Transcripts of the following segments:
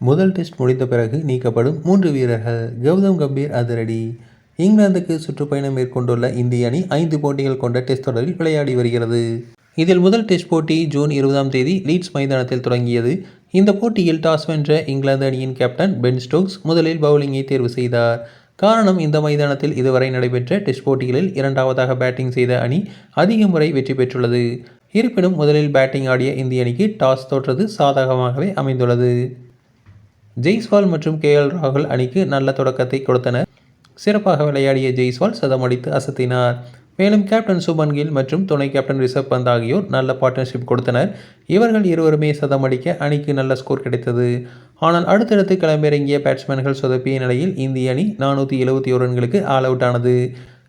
முதல் டெஸ்ட் முடிந்த பிறகு நீக்கப்படும் 3 வீரர்கள். கௌதம் கம்பீர் அதிரடி. இங்கிலாந்துக்கு சுற்றுப்பயணம் மேற்கொண்டுள்ள இந்திய அணி 5 போட்டிகள் கொண்ட டெஸ்ட் தொடரில் விளையாடி வருகிறது. இதில் முதல் டெஸ்ட் போட்டி ஜூன் 20ஆம் தேதி லீட்ஸ் மைதானத்தில் தொடங்கியது. இந்த போட்டியில் டாஸ் வென்ற இங்கிலாந்து அணியின் கேப்டன் பென் ஸ்டோக்ஸ் முதலில் பவுலிங்கை தேர்வு செய்தார். காரணம், இந்த மைதானத்தில் இதுவரை நடைபெற்ற டெஸ்ட் போட்டிகளில் இரண்டாவதாக பேட்டிங் செய்த அணி அதிக முறை வெற்றி பெற்றுள்ளது. இருப்பினும் முதலில் பேட்டிங் ஆடிய இந்திய அணிக்கு டாஸ் தோற்றது சாதகமாகவே அமைந்துள்ளது. ஜெய்ஸ்வால் மற்றும் ராகுல் அணிக்கு நல்ல தொடக்கத்தை கொடுத்தனர். சிறப்பாக விளையாடிய ஜெய்ஸ்வால் சதமடித்து அசத்தினார். மேலும் கேப்டன் சுப்மன் கில் மற்றும் துணை கேப்டன் ரிஷப் பந்த் ஆகியோர் நல்ல பார்ட்னர்ஷிப் கொடுத்தனர். இவர்கள் இருவருமே சதமடிக்க அணிக்கு நல்ல ஸ்கோர் கிடைத்தது. ஆனால் அடுத்தடுத்து களமிறங்கிய பேட்ஸ்மேன்கள் சொதப்பிய நிலையில் இந்திய அணி 471 ரன்களுக்கு ஆல் அவுட் ஆனது.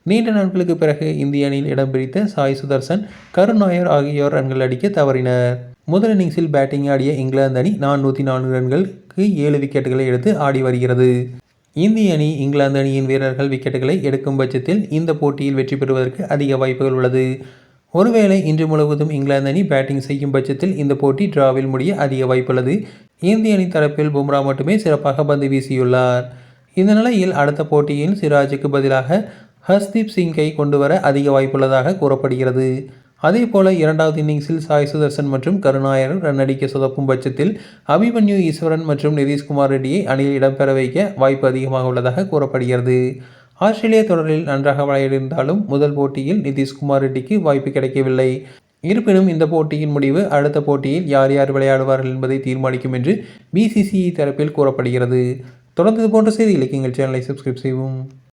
நீண்ட நாட்களுக்கு பிறகு இந்திய அணியில் இடம் பிடித்த சாய் சுதர்சன், கருண் நாயர் ஆகியோர் ரன்கள் அடிக்க தவறினர். முதல் இன்னிங்ஸில் பேட்டிங் ஆடிய இங்கிலாந்து அணி 404 ரன்களுக்கு 7 விக்கெட்டுகளை எடுத்து ஆடி வருகிறது. இந்திய அணி இங்கிலாந்து அணியின் வீரர்கள் விக்கெட்டுகளை எடுக்கும் பட்சத்தில் இந்த போட்டியில் வெற்றி பெறுவதற்கு அதிக வாய்ப்புகள் உள்ளது. ஒருவேளை இன்று முழுவதும் இங்கிலாந்து அணி பேட்டிங் செய்யும் பட்சத்தில் இந்த போட்டி டிராவில் முடிய அதிக வாய்ப்புள்ளது. இந்திய அணி தரப்பில் பும்ரா மட்டுமே சிறப்பாக பந்து வீசியுள்ளார். இந்த நிலையில் அடுத்த போட்டியில் சிராஜுக்கு பதிலாக ஹர்ஷ்தீப் சிங்கை கொண்டு வர அதிக வாய்ப்புள்ளதாக கூறப்படுகிறது. அதேபோல இரண்டாவது இன்னிங்ஸில் சாய் சுதர்சன் மற்றும் கருண் நாயர் ரன் அடிக்க சொதப்பும் பட்சத்தில் அபிமன்யு ஈஸ்வரன் மற்றும் நிதிஷ்குமார் ரெட்டியை அணியில் இடம்பெற வைக்க வாய்ப்பு அதிகமாக உள்ளதாக கூறப்படுகிறது. ஆஸ்திரேலிய தொடரில் நன்றாக விளையாடியிருந்தாலும் முதல் போட்டியில் நிதிஷ்குமார் ரெட்டிக்கு வாய்ப்பு கிடைக்கவில்லை. இருப்பினும் இந்த போட்டியின் முடிவு அடுத்த போட்டியில் யார் யார் விளையாடுவார்கள் என்பதை தீர்மானிக்கும் என்று BCCI தரப்பில் கூறப்படுகிறது. தொடர்ந்து இது போன்ற செய்திகளுக்கு எங்கள் சேனலை சப்ஸ்கிரைப் செய்வோம்.